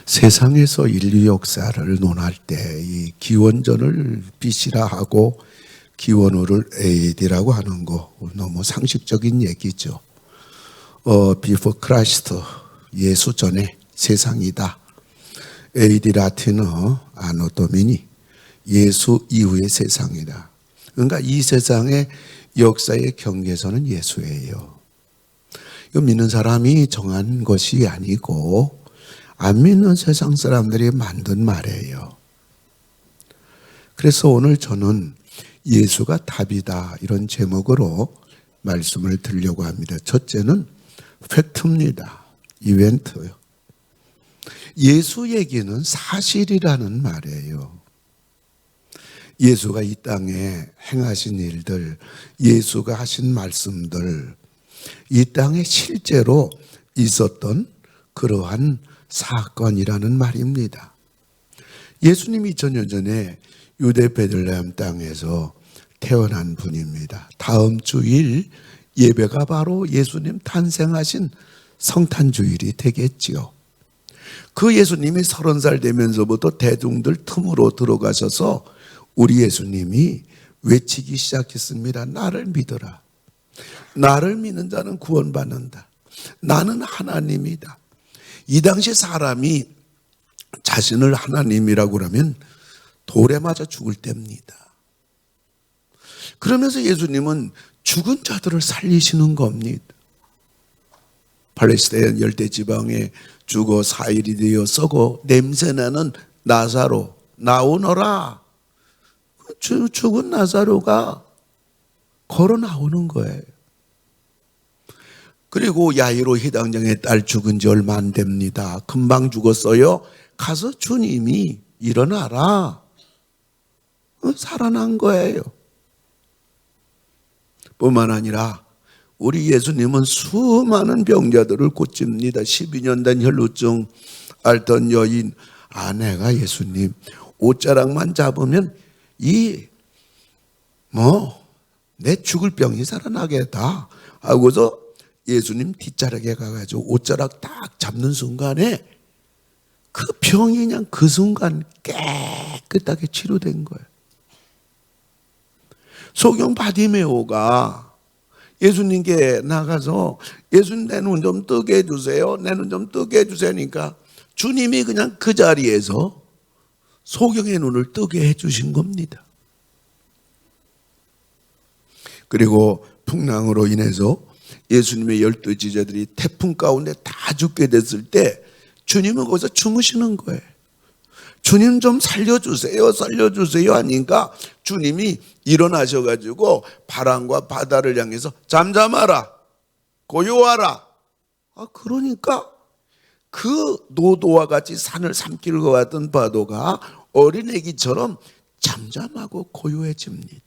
세상에서 인류 역사를 논할 때 이 기원전을 BC라 하고 기원후를 AD라고 하는 거 너무 상식적인 얘기죠. Before Christ, 예수 전에 세상이다. AD 라틴어 Anno Domini, 예수 이후의 세상이다. 그러니까 이 세상의 역사의 경계선은 예수예요. 이거 믿는 사람이 정한 것이 아니고 안 믿는 세상 사람들이 만든 말이에요. 그래서 오늘 저는 예수가 답이다 이런 제목으로 말씀을 드리려고 합니다. 첫째는 팩트입니다. 이벤트요. 예수 얘기는 사실이라는 말이에요. 예수가 이 땅에 행하신 일들, 예수가 하신 말씀들, 이 땅에 실제로 있었던 그러한 사건이라는 말입니다. 예수님이 2000년 전에 유대 베들레헴 땅에서 태어난 분입니다. 다음 주일 예배가 바로 예수님 탄생하신 성탄주일이 되겠지요. 그 예수님이 30살 되면서부터 대중들 틈으로 들어가셔서 우리 예수님이 외치기 시작했습니다. 나를 믿어라. 나를 믿는 자는 구원받는다. 나는 하나님이다. 이 당시 사람이 자신을 하나님이라고 하면 돌에 맞아 죽을 때입니다. 그러면서 예수님은 죽은 자들을 살리시는 겁니다. 팔레스타인 열대지방에 죽어 4일이 되어 썩어 냄새나는 나사로 나오너라. 죽은 나사로가 걸어 나오는 거예요. 그리고 야이로 회당장의 딸 죽은 지 얼마 안 됩니다. 금방 죽었어요. 가서 주님이 일어나라. 살아난 거예요. 뿐만 아니라 우리 예수님은 수많은 병자들을 고칩니다. 12년 된 혈루증 앓던 여인 아내가 예수님 옷자락만 잡으면 내 죽을 병이 살아나겠다 하고서 예수님 뒷자락에 가가지고 옷자락 딱 잡는 순간에 그 병이 그냥 그 순간 깨끗하게 치료된 거예요. 소경 바디메오가 예수님께 나가서 예수님 내 눈 좀 뜨게 해주세요. 내 눈 좀 뜨게 해주세요니까 주님이 그냥 그 자리에서 소경의 눈을 뜨게 해주신 겁니다. 그리고 풍랑으로 인해서 예수님의 12 제자들이 태풍 가운데 다 죽게 됐을 때 주님은 거기서 주무시는 거예요. 주님 좀 살려주세요 하니까 주님이 일어나셔가지고 바람과 바다를 향해서 잠잠하라 고요하라. 그러니까 그 노도와 같이 산을 삼킬 것 같은 파도가 어린애기처럼 잠잠하고 고요해집니다.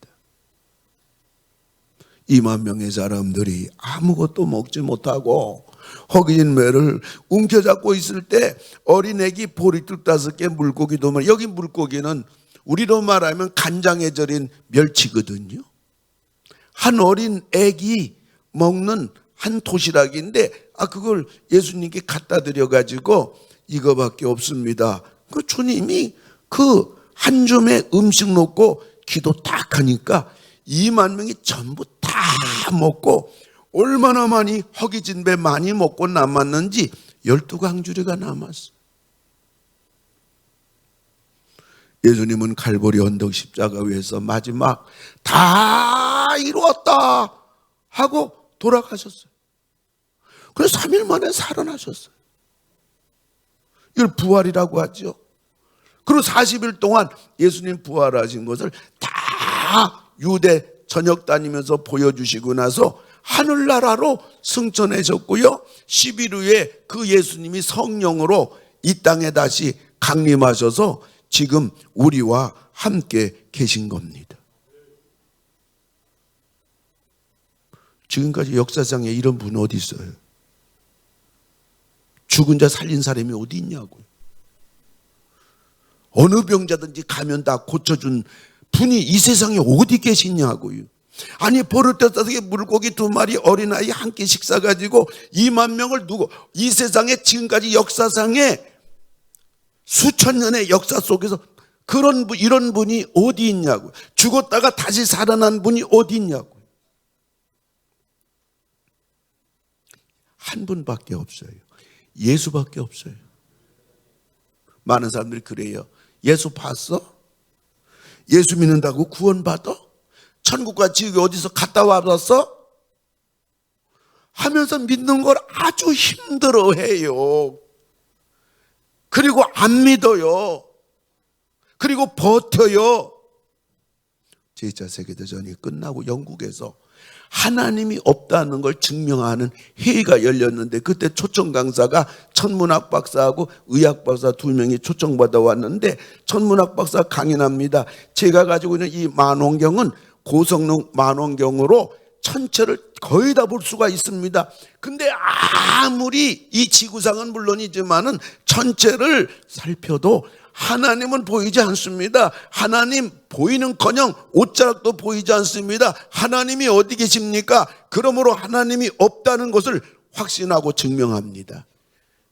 2만 명의 사람들이 아무것도 먹지 못하고 허기진 배를 움켜잡고 있을 때 어린애기 보리뚝 5개 물고기 2마리. 여기 물고기는 우리로 말하면 간장에 절인 멸치거든요. 한 어린 애기 먹는 한 도시락인데 그걸 예수님께 갖다 드려가지고 이거밖에 없습니다. 그 주님이 그 한 줌에 음식 놓고 기도 딱 하니까 2만 명이 전부 다 먹고 얼마나 많이 허기진 배 많이 먹고 남았는지 12강주리가 남았어. 예수님은 갈보리 언덕 십자가 위에서 마지막 다 이루었다 하고 돌아가셨어요. 그래서 3일 만에 살아나셨어요. 이걸 부활이라고 하죠. 그리고 40일 동안 예수님 부활하신 것을 다 유대 전역 다니면서 보여주시고 나서 하늘나라로 승천하셨고요. 10일 후에 그 예수님이 성령으로 이 땅에 다시 강림하셔서 지금 우리와 함께 계신 겁니다. 지금까지 역사상에 이런 분 어디 있어요? 죽은 자 살린 사람이 어디 있냐고요. 어느 병자든지 가면 다 고쳐준 분이 이 세상에 어디 계시냐고요. 아니 버릇 떠서 물고기 2마리 어린아이 한 끼 식사 가지고 2만 명을 이 세상에 지금까지 역사상에 수천 년의 역사 속에서 이런 분이 어디 있냐고. 죽었다가 다시 살아난 분이 어디 있냐고. 한 분밖에 없어요. 예수밖에 없어요. 많은 사람들이 그래요. 예수 봤어? 예수 믿는다고 구원받아? 천국과 지옥이 어디서 갔다 와봤어? 하면서 믿는 걸 아주 힘들어해요. 그리고 안 믿어요. 그리고 버텨요. 제2차 세계대전이 끝나고 영국에서 하나님이 없다는 걸 증명하는 회의가 열렸는데, 그때 초청 강사가 천문학 박사하고 의학 박사 2명이 초청받아 왔는데, 천문학 박사 강연합니다. 제가 가지고 있는 이 만원경은 고성능 만원경으로 천체를 거의 다 볼 수가 있습니다. 근데 아무리 이 지구상은 물론이지만은 천체를 살펴도 하나님은 보이지 않습니다. 하나님 보이는커녕 옷자락도 보이지 않습니다. 하나님이 어디 계십니까? 그러므로 하나님이 없다는 것을 확신하고 증명합니다.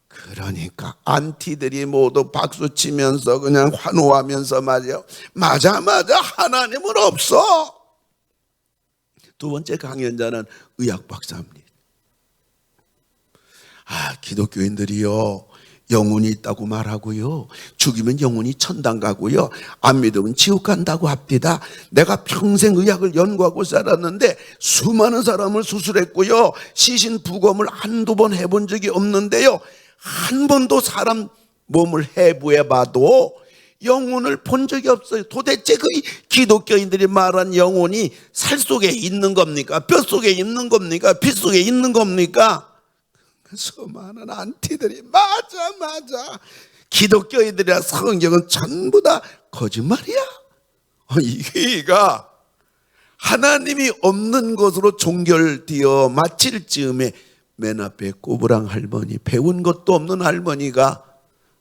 그러니까 안티들이 모두 박수치면서 그냥 환호하면서 말이요, 맞아 하나님은 없어. 두 번째 강연자는 의학 박사입니다. 기독교인들이요, 영혼이 있다고 말하고요, 죽이면 영혼이 천당 가고요, 안 믿으면 지옥 간다고 합니다. 내가 평생 의학을 연구하고 살았는데 수많은 사람을 수술했고요, 시신 부검을 한두 번 해본 적이 없는데요, 한 번도 사람 몸을 해부해봐도 영혼을 본 적이 없어요. 도대체 그 기독교인들이 말한 영혼이 살 속에 있는 겁니까? 뼈 속에 있는 겁니까? 피 속에 있는 겁니까? 수많은 안티들이 맞아 기독교인들이랑 성경은 전부 다 거짓말이야. 이가 하나님이 없는 것으로 종결되어 마칠 즈음에 맨 앞에 꼬부랑 할머니, 배운 것도 없는 할머니가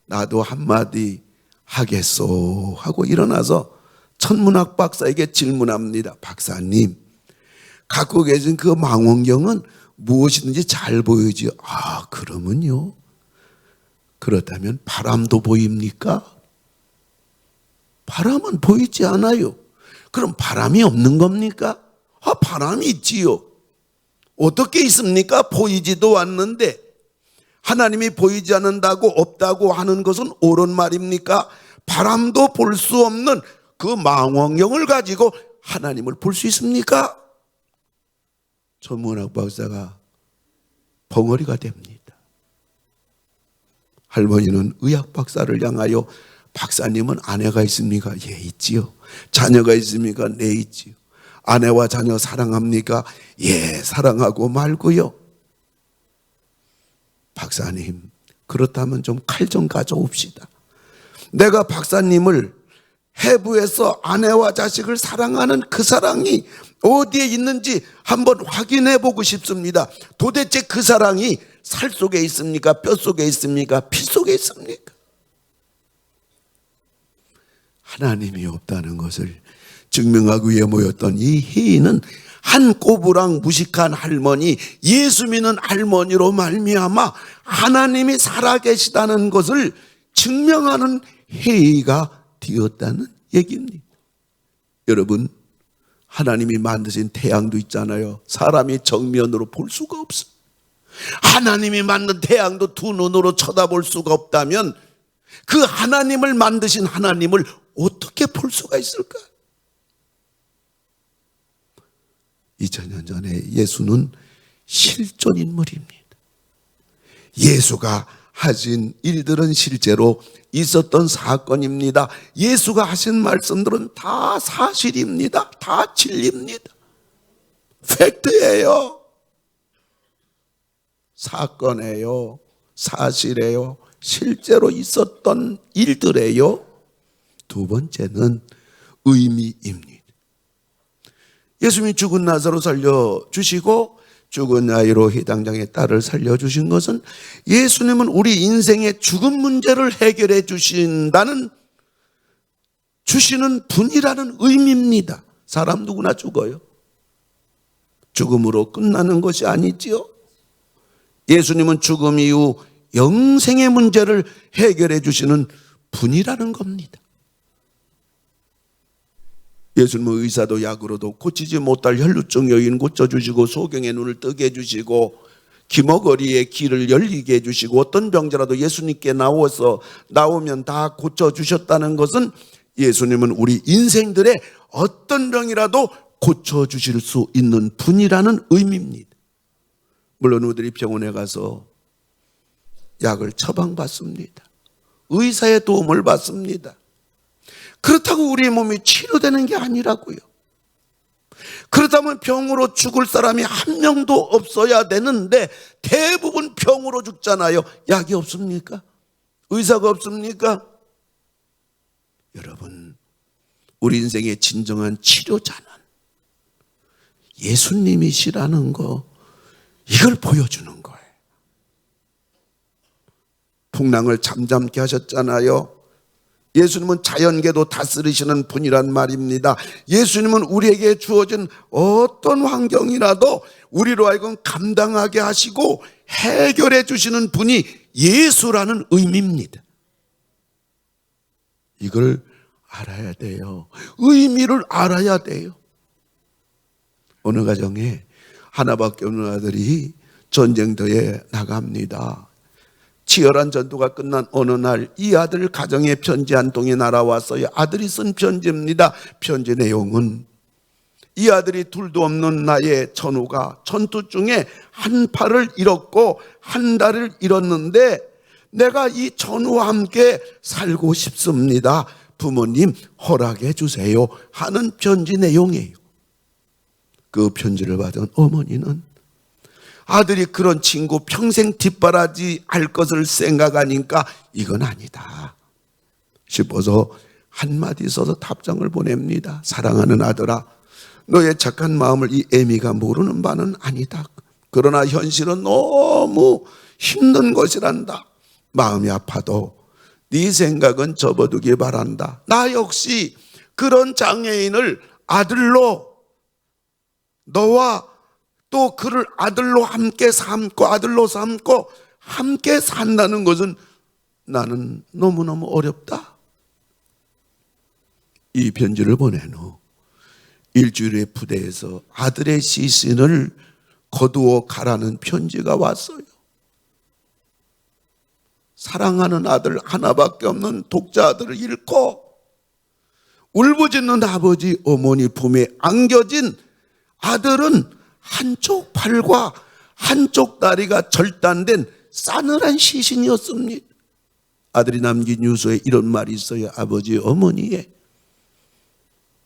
나도 한마디 하겠소 하고 일어나서 천문학 박사에게 질문합니다. 박사님, 갖고 계신 그 망원경은 무엇이든지 잘 보이지요? 그러면요, 그렇다면 바람도 보입니까? 바람은 보이지 않아요. 그럼 바람이 없는 겁니까? 바람이 있지요. 어떻게 있습니까? 보이지도 않는데. 하나님이 보이지 않는다고 없다고 하는 것은 옳은 말입니까? 바람도 볼 수 없는 그 망원경을 가지고 하나님을 볼 수 있습니까? 천문학 박사가 벙어리가 됩니다. 할머니는 의학 박사를 향하여, 박사님은 아내가 있습니까? 예, 있지요. 자녀가 있습니까? 네, 있지요. 아내와 자녀 사랑합니까? 예, 사랑하고 말고요. 박사님, 그렇다면 좀 칼 좀 가져옵시다. 내가 박사님을 해부해서 아내와 자식을 사랑하는 그 사랑이 어디에 있는지 한번 확인해 보고 싶습니다. 도대체 그 사랑이 살 속에 있습니까? 뼈 속에 있습니까? 피 속에 있습니까? 하나님이 없다는 것을 증명하기 위해 모였던 이 회의는 한 꼬부랑 무식한 할머니, 예수 믿는 할머니로 말미암아 하나님이 살아계시다는 것을 증명하는 회의가 되었다는 얘기입니다. 여러분, 하나님이 만드신 태양도 있잖아요. 사람이 정면으로 볼 수가 없어. 하나님이 만든 태양도 두 눈으로 쳐다볼 수가 없다면 그 하나님을 만드신 하나님을 어떻게 볼 수가 있을까? 2000년 전에 예수는 실존 인물입니다. 예수가 하신 일들은 실제로 있었던 사건입니다. 예수가 하신 말씀들은 다 사실입니다. 다 진리입니다. 팩트예요. 사건이에요. 사실이에요. 실제로 있었던 일들이에요. 두 번째는 의미입니다. 예수님이 죽은 나사로 살려주시고 죽은 아이로 해당장의 딸을 살려주신 것은 예수님은 우리 인생의 죽음 문제를 해결해 주시는 분이라는 의미입니다. 사람 누구나 죽어요. 죽음으로 끝나는 것이 아니지요. 예수님은 죽음 이후 영생의 문제를 해결해 주시는 분이라는 겁니다. 예수님은 의사도 약으로도 고치지 못할 혈루증 여인 고쳐주시고 소경의 눈을 뜨게 해주시고 기머거리의 길을 열리게 해주시고 어떤 병자라도 예수님께 나오면 다 고쳐주셨다는 것은 예수님은 우리 인생들의 어떤 병이라도 고쳐주실 수 있는 분이라는 의미입니다. 물론 우리들이 병원에 가서 약을 처방받습니다. 의사의 도움을 받습니다. 그렇다고 우리의 몸이 치료되는 게 아니라고요. 그렇다면 병으로 죽을 사람이 한 명도 없어야 되는데 대부분 병으로 죽잖아요. 약이 없습니까? 의사가 없습니까? 여러분, 우리 인생의 진정한 치료자는 예수님이시라는 거, 이걸 보여주는 거예요. 풍랑을 잠잠케 하셨잖아요. 예수님은 자연계도 다스리시는 분이란 말입니다. 예수님은 우리에게 주어진 어떤 환경이라도 우리로 하여금 감당하게 하시고 해결해 주시는 분이 예수라는 의미입니다. 이걸 알아야 돼요. 의미를 알아야 돼요. 어느 가정에 하나밖에 없는 아들이 전쟁터에 나갑니다. 치열한 전투가 끝난 어느 날 이 아들 가정에 편지 한 통이 날아왔어요. 아들이 쓴 편지입니다. 편지 내용은 이 아들이 둘도 없는 나의 전우가 전투 중에 한 팔을 잃었고 한 다리를 잃었는데 내가 이 전우와 함께 살고 싶습니다. 부모님 허락해 주세요 하는 편지 내용이에요. 그 편지를 받은 어머니는 아들이 그런 친구 평생 뒷바라지 할 것을 생각하니까 이건 아니다 싶어서 한마디 써서 답장을 보냅니다. 사랑하는 아들아, 너의 착한 마음을 이 애미가 모르는 바는 아니다. 그러나 현실은 너무 힘든 것이란다. 마음이 아파도 네 생각은 접어두기 바란다. 나 역시 그런 장애인을 아들로, 너와 또 그를 아들로 함께 삼고 아들로 삼고 함께 산다는 것은 나는 너무너무 어렵다. 이 편지를 보낸 후 일주일에 부대에서 아들의 시신을 거두어 가라는 편지가 왔어요. 사랑하는 아들 하나밖에 없는 독자 아들을 잃고 울부짖는 아버지 어머니 품에 안겨진 아들은 한쪽 팔과 한쪽 다리가 절단된 싸늘한 시신이었습니다. 아들이 남긴 유서에 이런 말이 있어요. 아버지 어머니의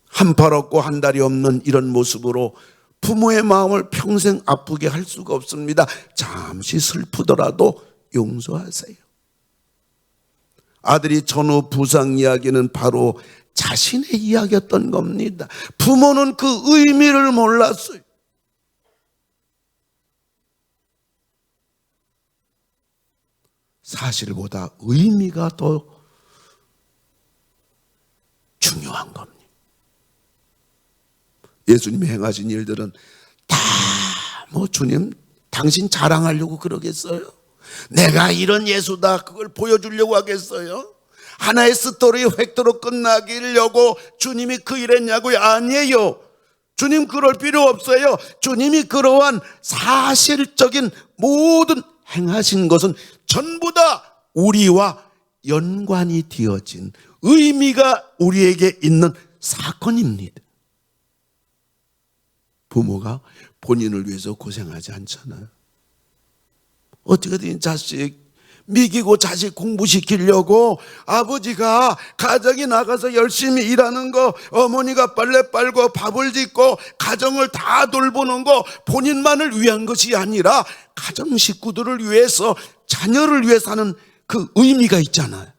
한 팔 없고 한 다리 없는 이런 모습으로 부모의 마음을 평생 아프게 할 수가 없습니다. 잠시 슬프더라도 용서하세요. 아들이 전후 부상 이야기는 바로 자신의 이야기였던 겁니다. 부모는 그 의미를 몰랐어요. 사실보다 의미가 더 중요한 겁니다. 예수님이 행하신 일들은 다 주님 당신 자랑하려고 그러겠어요? 내가 이런 예수다 그걸 보여주려고 하겠어요? 하나의 스토리 획도로 끝나기려고 주님이 그 일했냐고요? 아니에요. 주님 그럴 필요 없어요. 주님이 그러한 사실적인 모든 행하신 것은 전부 다 우리와 연관이 되어진 의미가 우리에게 있는 사건입니다. 부모가 본인을 위해서 고생하지 않잖아요. 어떻게든 자식 미기고 자식 공부시키려고 아버지가 가정에 나가서 열심히 일하는 거, 어머니가 빨래 빨고 밥을 짓고 가정을 다 돌보는 거 본인만을 위한 것이 아니라 가정 식구들을 위해서, 자녀를 위해서 하는 그 의미가 있잖아요.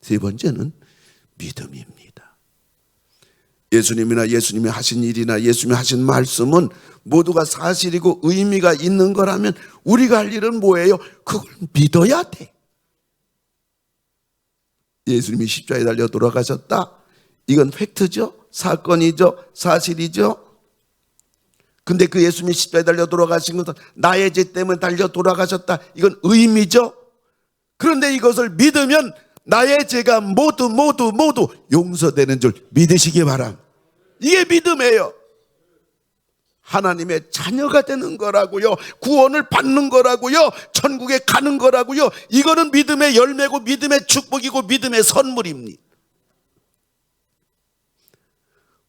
세 번째는 믿음입니다. 예수님이나 예수님이 하신 일이나 예수님이 하신 말씀은 모두가 사실이고 의미가 있는 거라면 우리가 할 일은 뭐예요? 그걸 믿어야 돼. 예수님이 십자가에 달려 돌아가셨다. 이건 팩트죠. 사건이죠. 사실이죠. 근데 그 예수님이 십자가에 달려 돌아가신 것은 나의 죄 때문에 달려 돌아가셨다. 이건 의미죠. 그런데 이것을 믿으면 나의 죄가 모두 용서되는 줄 믿으시기 바랍니다. 이게 믿음이에요. 하나님의 자녀가 되는 거라고요. 구원을 받는 거라고요. 천국에 가는 거라고요. 이거는 믿음의 열매고 믿음의 축복이고 믿음의 선물입니다.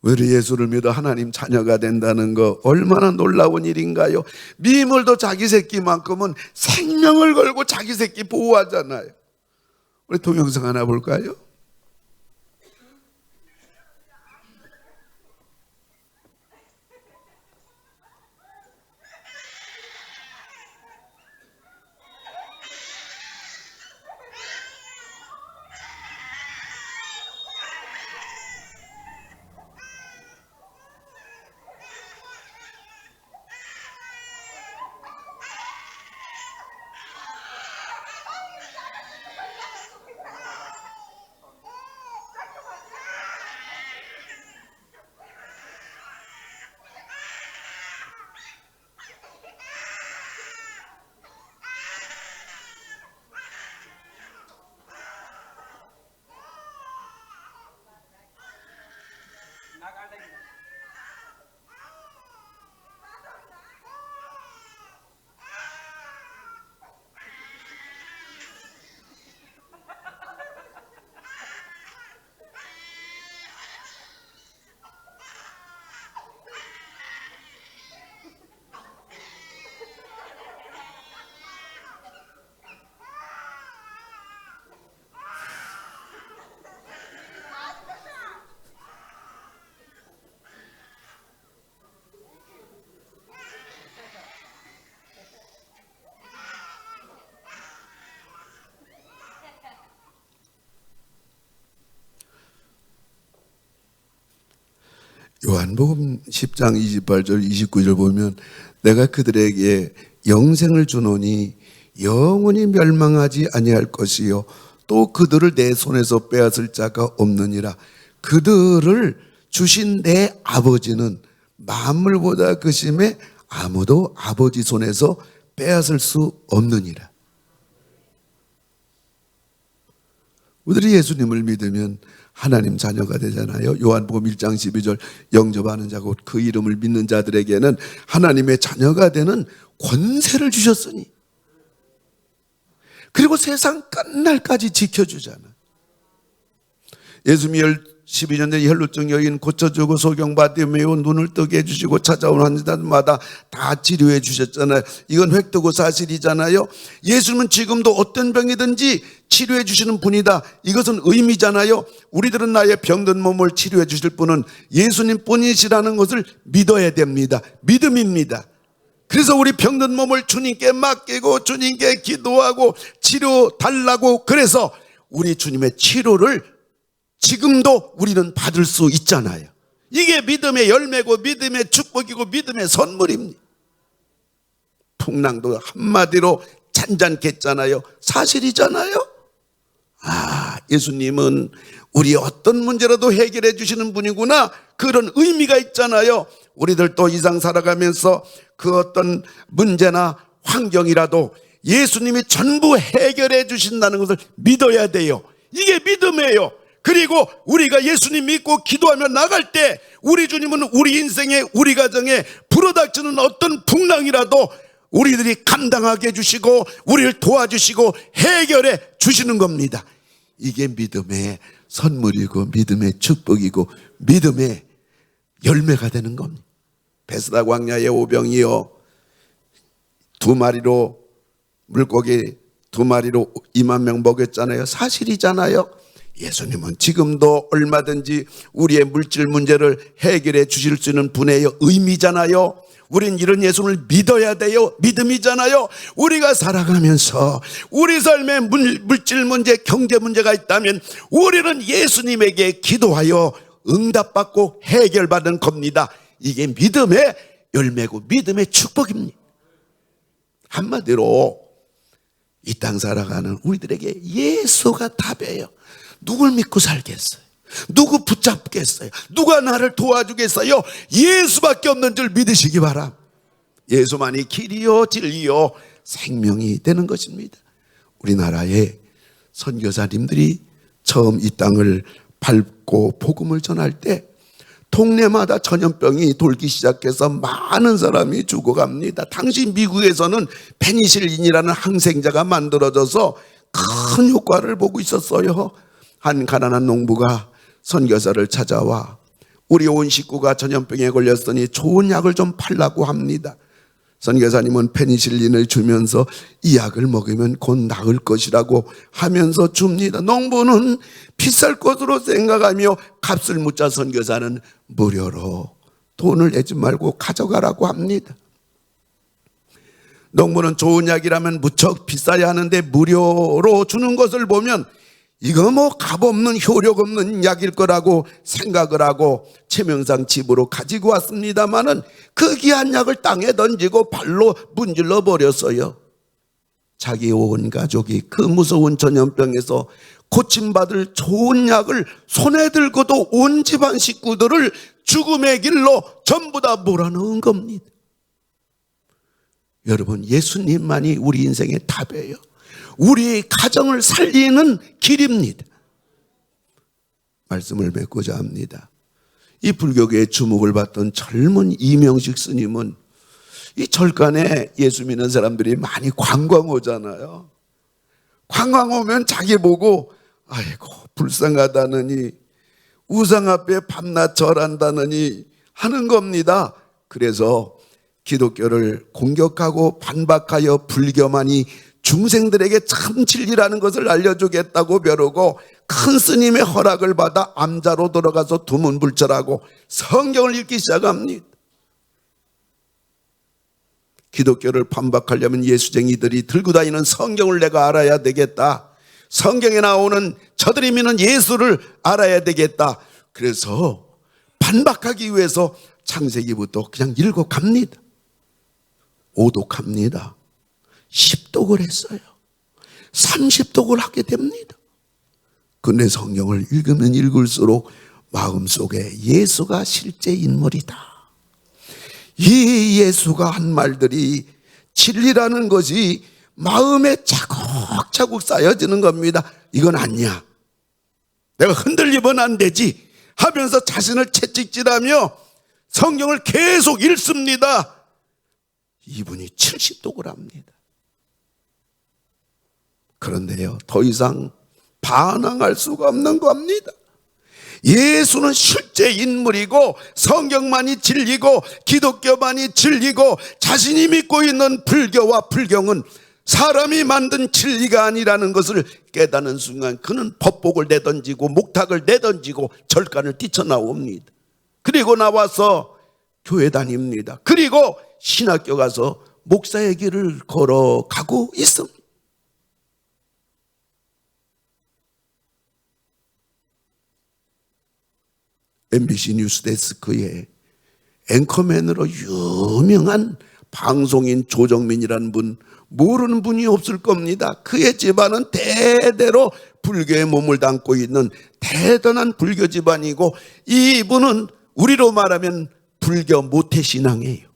우리 예수를 믿어 하나님 자녀가 된다는 거 얼마나 놀라운 일인가요? 미물도 자기 새끼만큼은 생명을 걸고 자기 새끼 보호하잖아요. 우리 동영상 하나 볼까요? 요한복음 10장 28절 29절 보면 내가 그들에게 영생을 주노니 영원히 멸망하지 아니할 것이요 또 그들을 내 손에서 빼앗을 자가 없느니라. 그들을 주신 내 아버지는 만물보다 크심에 아무도 아버지 손에서 빼앗을 수 없느니라. 우리들이 예수님을 믿으면 하나님 자녀가 되잖아요. 요한복음 1장 12절 영접하는 자 곧 그 이름을 믿는 자들에게는 하나님의 자녀가 되는 권세를 주셨으니 그리고 세상 끝날까지 지켜주잖아. 예수님이 12년 전 혈루증 여인 고쳐주고 소경받아 매우 눈을 뜨게 해주시고 찾아온 환자들마다 다 치료해 주셨잖아요. 이건 획도고 사실이잖아요. 예수님은 지금도 어떤 병이든지 치료해 주시는 분이다. 이것은 의미잖아요. 우리들은 나의 병든 몸을 치료해 주실 분은 예수님 뿐이시라는 것을 믿어야 됩니다. 믿음입니다. 그래서 우리 병든 몸을 주님께 맡기고 주님께 기도하고 치료 달라고 그래서 우리 주님의 치료를 지금도 우리는 받을 수 있잖아요. 이게 믿음의 열매고 믿음의 축복이고 믿음의 선물입니다. 풍랑도 한마디로 잔잔했잖아요. 사실이잖아요. 예수님은 우리 어떤 문제라도 해결해 주시는 분이구나. 그런 의미가 있잖아요. 우리들도 이상 살아가면서 그 어떤 문제나 환경이라도 예수님이 전부 해결해 주신다는 것을 믿어야 돼요. 이게 믿음이에요. 그리고 우리가 예수님 믿고 기도하며 나갈 때 우리 주님은 우리 인생에 우리 가정에 불어닥치는 어떤 풍랑이라도 우리들이 감당하게 해주시고 우리를 도와주시고 해결해 주시는 겁니다. 이게 믿음의 선물이고 믿음의 축복이고 믿음의 열매가 되는 겁니다. 베스다 광야의 오병이요 2마리로 물고기 2마리로 2만 명 먹였잖아요. 사실이잖아요. 예수님은 지금도 얼마든지 우리의 물질 문제를 해결해 주실 수 있는 분의 의미잖아요. 우린 이런 예수님을 믿어야 돼요. 믿음이잖아요. 우리가 살아가면서 우리 삶에 물질 문제, 경제 문제가 있다면 우리는 예수님에게 기도하여 응답받고 해결받는 겁니다. 이게 믿음의 열매고 믿음의 축복입니다. 한마디로 이 땅 살아가는 우리들에게 예수가 답이에요. 누굴 믿고 살겠어요? 누구 붙잡겠어요? 누가 나를 도와주겠어요? 예수밖에 없는 줄 믿으시기 바랍니다. 예수만이 길이요 진리요 생명이 되는 것입니다. 우리나라의 선교사님들이 처음 이 땅을 밟고 복음을 전할 때 동네마다 전염병이 돌기 시작해서 많은 사람이 죽어갑니다. 당시 미국에서는 페니실린이라는 항생제가 만들어져서 큰 효과를 보고 있었어요. 한 가난한 농부가 선교사를 찾아와 우리 온 식구가 전염병에 걸렸으니 좋은 약을 좀 팔라고 합니다. 선교사님은 페니실린을 주면서 이 약을 먹으면 곧 나을 것이라고 하면서 줍니다. 농부는 비쌀 것으로 생각하며 값을 묻자 선교사는 무료로 돈을 내지 말고 가져가라고 합니다. 농부는 좋은 약이라면 무척 비싸야 하는데 무료로 주는 것을 보면 이거 뭐 값없는 효력 없는 약일 거라고 생각을 하고 체명상 집으로 가지고 왔습니다마는 그 귀한 약을 땅에 던지고 발로 문질러 버렸어요. 자기 온 가족이 그 무서운 전염병에서 고침받을 좋은 약을 손에 들고도 온 집안 식구들을 죽음의 길로 전부 다 몰아넣은 겁니다. 여러분, 예수님만이 우리 인생의 답이에요. 우리 가정을 살리는 길입니다. 말씀을 맺고자 합니다. 이 불교계의 주목을 받던 젊은 이명식 스님은 이 절간에 예수 믿는 사람들이 많이 관광 오잖아요. 관광 오면 자기 보고 아이고 불쌍하다느니 우상 앞에 밤낮 절한다느니 하는 겁니다. 그래서 기독교를 공격하고 반박하여 불교만이 중생들에게 참 진리라는 것을 알려주겠다고 벼르고 큰 스님의 허락을 받아 암자로 들어가서 두문불철하고 성경을 읽기 시작합니다. 기독교를 반박하려면 예수쟁이들이 들고 다니는 성경을 내가 알아야 되겠다. 성경에 나오는 저들이 믿는 예수를 알아야 되겠다. 그래서 반박하기 위해서 창세기부터 그냥 읽어갑니다. 오독합니다. 10독을 했어요. 30독을 하게 됩니다. 근데 성경을 읽으면 읽을수록 마음속에 예수가 실제 인물이다. 이 예수가 한 말들이 진리라는 것이 마음에 차곡차곡 쌓여지는 겁니다. 이건 아니야. 내가 흔들리면 안 되지 하면서 자신을 채찍질하며 성경을 계속 읽습니다. 이분이 70독을 합니다. 그런데요, 더 이상 반항할 수가 없는 겁니다. 예수는 실제 인물이고 성경만이 진리고 기독교만이 진리고 자신이 믿고 있는 불교와 불경은 사람이 만든 진리가 아니라는 것을 깨닫는 순간 그는 법복을 내던지고 목탁을 내던지고 절간을 뛰쳐나옵니다. 그리고 나와서 교회 다닙니다. 그리고 신학교 가서 목사의 길을 걸어가고 있습니다. MBC 뉴스데스크에 앵커맨으로 유명한 방송인 조정민이라는 분, 모르는 분이 없을 겁니다. 그의 집안은 대대로 불교에 몸을 담고 있는 대단한 불교 집안이고 이분은 우리로 말하면 불교 모태신앙이에요.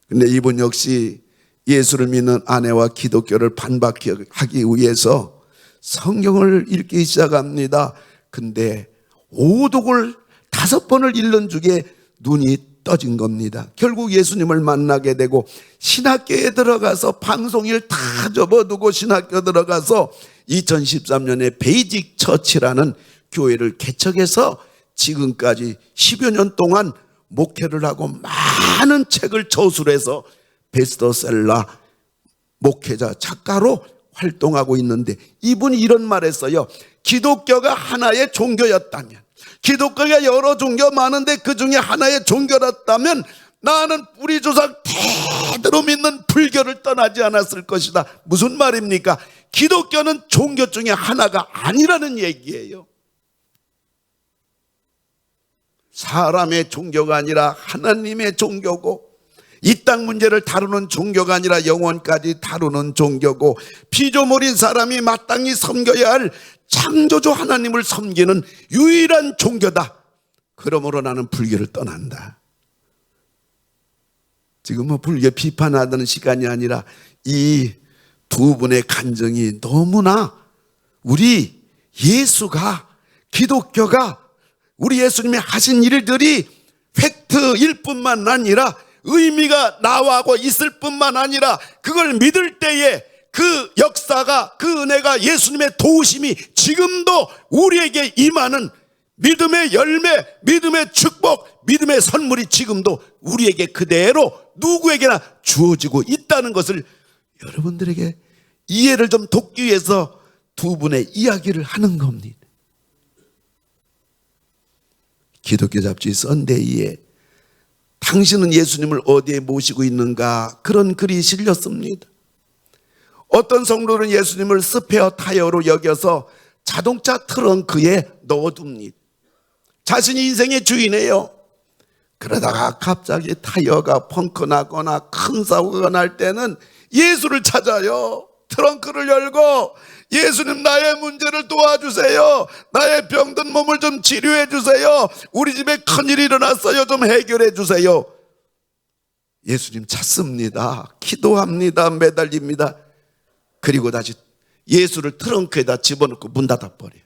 근데 이분 역시 예수를 믿는 아내와 기독교를 반박하기 위해서 성경을 읽기 시작합니다. 근데 오독을 5번을 읽는 중에 눈이 떠진 겁니다. 결국 예수님을 만나게 되고 신학교에 들어가서 방송일 다 접어두고 신학교 들어가서 2013년에 베이직 처치라는 교회를 개척해서 지금까지 10여 년 동안 목회를 하고 많은 책을 저술해서 베스트셀러 목회자 작가로 활동하고 있는데 이분이 이런 말 했어요. 기독교가 하나의 종교였다면, 기독교가 여러 종교 많은데 그 중에 하나의 종교였다면 나는 우리 조상 대대로 믿는 불교를 떠나지 않았을 것이다. 무슨 말입니까? 기독교는 종교 중에 하나가 아니라는 얘기예요. 사람의 종교가 아니라 하나님의 종교고 이 땅 문제를 다루는 종교가 아니라 영원까지 다루는 종교고 피조물인 사람이 마땅히 섬겨야 할 창조주 하나님을 섬기는 유일한 종교다. 그러므로 나는 불교를 떠난다. 지금 뭐 불교 비판하는 시간이 아니라 이 두 분의 간증이 너무나 우리 예수가, 기독교가, 우리 예수님이 하신 일들이 팩트일 뿐만 아니라 의미가 나하고 있을 뿐만 아니라 그걸 믿을 때에 그 역사가, 그 은혜가, 예수님의 도우심이 지금도 우리에게 임하는 믿음의 열매, 믿음의 축복, 믿음의 선물이 지금도 우리에게 그대로 누구에게나 주어지고 있다는 것을 여러분들에게 이해를 좀 돕기 위해서 두 분의 이야기를 하는 겁니다. 기독교 잡지 썬데이에 당신은 예수님을 어디에 모시고 있는가, 그런 글이 실렸습니다. 어떤 성도는 예수님을 스페어 타이어로 여겨서 자동차 트렁크에 넣어둡니다. 자신이 인생의 주인이에요. 그러다가 갑자기 타이어가 펑크 나거나 큰 사고가 날 때는 예수를 찾아요. 트렁크를 열고 예수님, 나의 문제를 도와주세요. 나의 병든 몸을 좀 치료해 주세요. 우리 집에 큰일이 일어났어요. 좀 해결해 주세요. 예수님 찾습니다. 기도합니다. 매달립니다. 그리고 다시 예수를 트렁크에다 집어넣고 문 닫아버려요.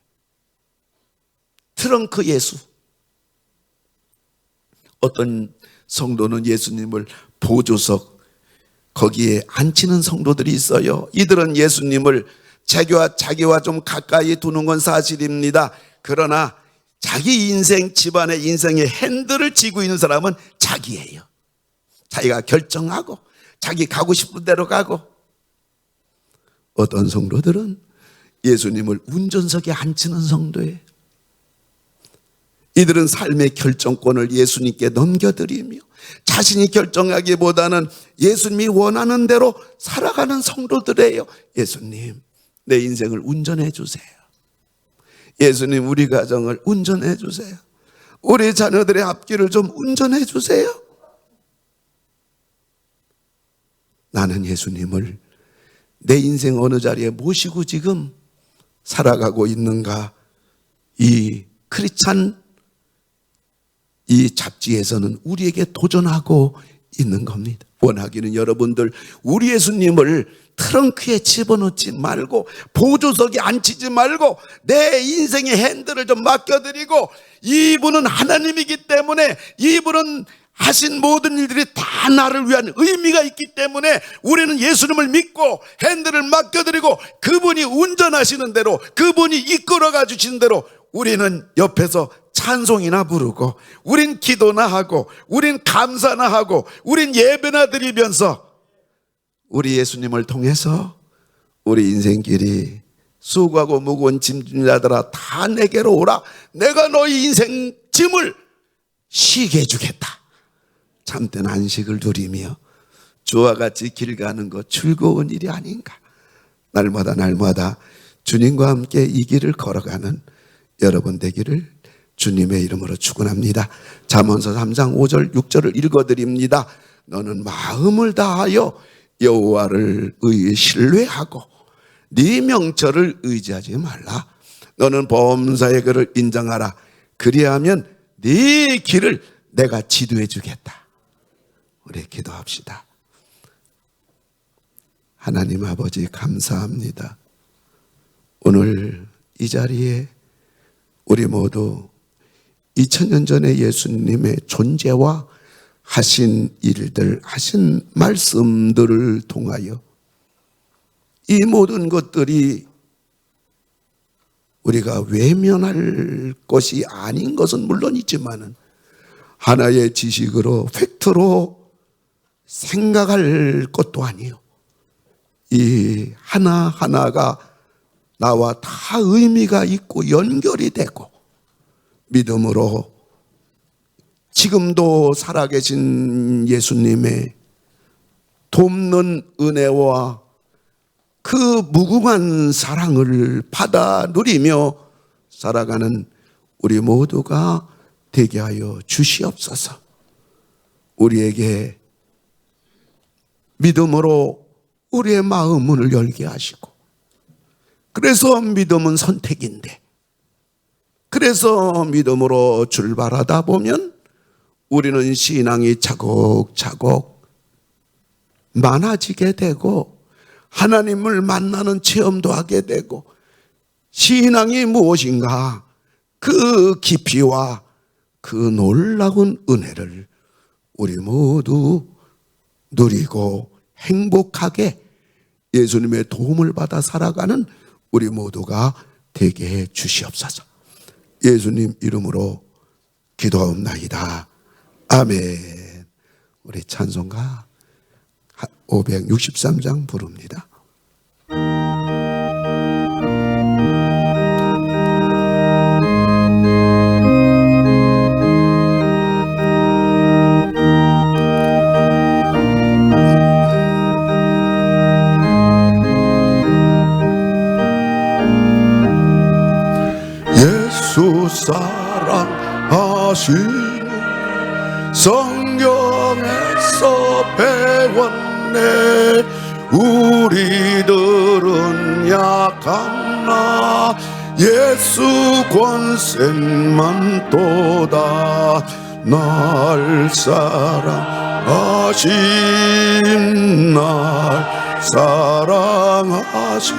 트렁크 예수. 어떤 성도는 예수님을 보조석, 거기에 앉히는 성도들이 있어요. 이들은 예수님을 자기와 좀 가까이 두는 건 사실입니다. 그러나 자기 인생, 집안의 인생의 핸들을 쥐고 있는 사람은 자기예요. 자기가 결정하고 자기 가고 싶은 대로 가고. 어떤 성도들은 예수님을 운전석에 앉히는 성도예요. 이들은 삶의 결정권을 예수님께 넘겨드리며 자신이 결정하기보다는 예수님이 원하는 대로 살아가는 성도들이에요. 예수님, 내 인생을 운전해 주세요. 예수님, 우리 가정을 운전해 주세요. 우리 자녀들의 앞길을 좀 운전해 주세요. 나는 예수님을 내 인생 어느 자리에 모시고 지금 살아가고 있는가? 이 크리스찬 이 잡지에서는 우리에게 도전하고 있는 겁니다. 원하기는 여러분들, 우리 예수님을 트렁크에 집어넣지 말고 보조석에 앉히지 말고 내 인생의 핸들을 좀 맡겨드리고, 이분은 하나님이기 때문에, 이분은 하신 모든 일들이 다 나를 위한 의미가 있기 때문에 우리는 예수님을 믿고 핸들을 맡겨드리고 그분이 운전하시는 대로, 그분이 이끌어가 주시는 대로 우리는 옆에서 찬송이나 부르고, 우린 기도나 하고, 우린 감사나 하고, 우린 예배나 드리면서 우리 예수님을 통해서 우리 인생길이 수고하고 무거운 짐진 자들아 다 내게로 오라. 내가 너희 인생 짐을 쉬게 해주겠다. 참된 안식을 누리며 주와 같이 길 가는 것 즐거운 일이 아닌가. 날마다 주님과 함께 이 길을 걸어가는 여러분 되기를 주님의 이름으로 축원합니다. 잠언서 3장 5절 6절을 읽어드립니다. 너는 마음을 다하여 여호와를 신뢰하고 네 명철을 의지하지 말라. 너는 범사의 그를 인정하라. 그리하면 네 길을 내가 지도해 주겠다. 우리 기도합시다. 하나님 아버지, 감사합니다. 오늘 이 자리에 우리 모두 2000년 전에 예수님의 존재와 하신 일들, 하신 말씀들을 통하여 이 모든 것들이 우리가 외면할 것이 아닌 것은 물론이지만 하나의 지식으로, 팩트로 생각할 것도 아니에요. 이 하나하나가 나와 다 의미가 있고 연결이 되고 믿음으로 지금도 살아계신 예수님의 돕는 은혜와 그 무궁한 사랑을 받아 누리며 살아가는 우리 모두가 되게 하여 주시옵소서. 우리에게 믿음으로 우리의 마음 문을 열게 하시고, 그래서 믿음은 선택인데, 그래서 믿음으로 출발하다 보면 우리는 신앙이 차곡차곡 많아지게 되고 하나님을 만나는 체험도 하게 되고, 신앙이 무엇인가 그 깊이와 그 놀라운 은혜를 우리 모두 누리고 행복하게 예수님의 도움을 받아 살아가는 우리 모두가 되게 해 주시옵소서. 예수님 이름으로 기도하옵나이다. 아멘. 우리 찬송가 563장 부릅니다. 예수 사랑하시는 성경에서 배웠네. 우리들은 약하나 예수 권세만 도다. 날 사랑하신 날 사랑하신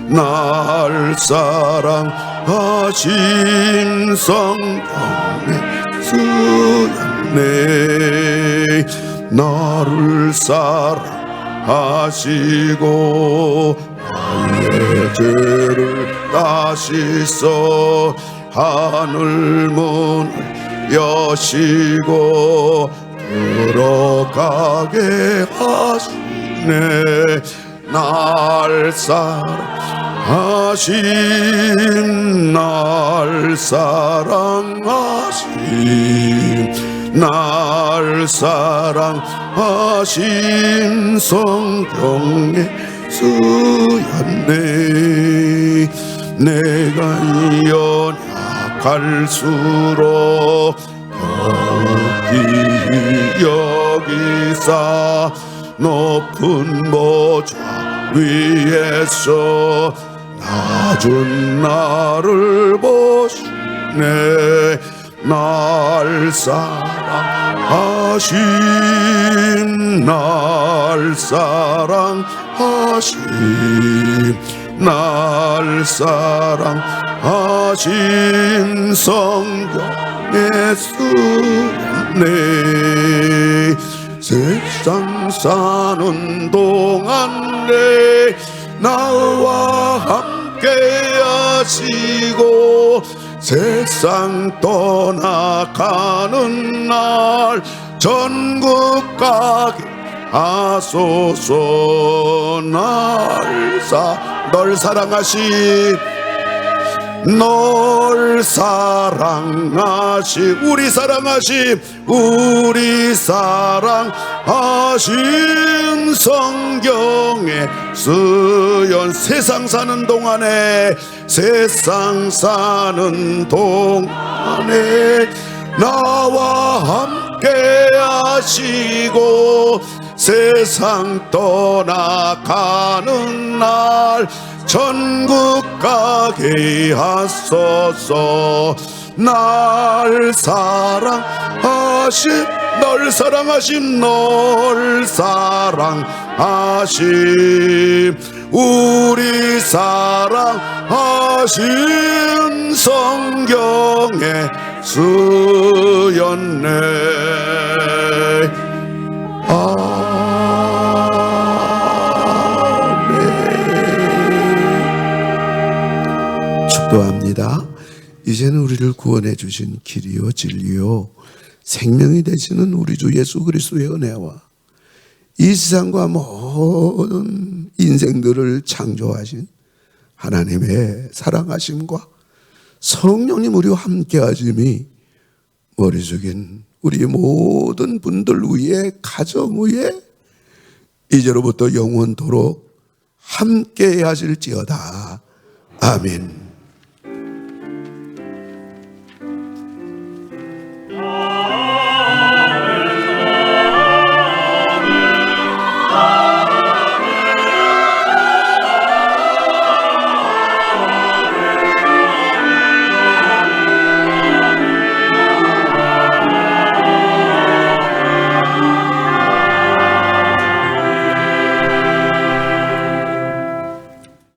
날 사랑하신 성경의 쓰였네. 나를 사랑하시고 나의 죄를 다시 써 하늘 문을 여시고 들어가게 하시네. 날 사랑하신 날 사랑하신 날 사랑하신 성경에 쓰였네. 내가 연약할수록 더욱이 여기사 높은 보좌 위에서 낮은 나를 보시네. 날 사랑하신 날 사랑하신 날 사랑하신 성경에 쓰였네. 세상 사는 동안에 나와 함께 하시고 세상 떠나가는 날 전국 가게 하소서. 널 사랑하신 널 사랑하신 우리 사랑하신 성경에 쓰연 세상 사는 동안에 나와 함께 하시고 세상 떠나가는 날 전국 가게 하소서. 날 사랑하신 우리 사랑하신 성경에 쓰였네. 아멘. 축도합니다. 이제는 우리를 구원해 주신 길이요 진리요 생명이 되시는 우리 주 예수 그리스도의 은혜와 이 세상과 모든 인생들을 창조하신 하나님의 사랑하심과 성령님 우리와 함께 하심이 머리 숙인 우리 모든 분들 위에 가정 위에 이제로부터 영원토록 함께 하실지어다. 아멘.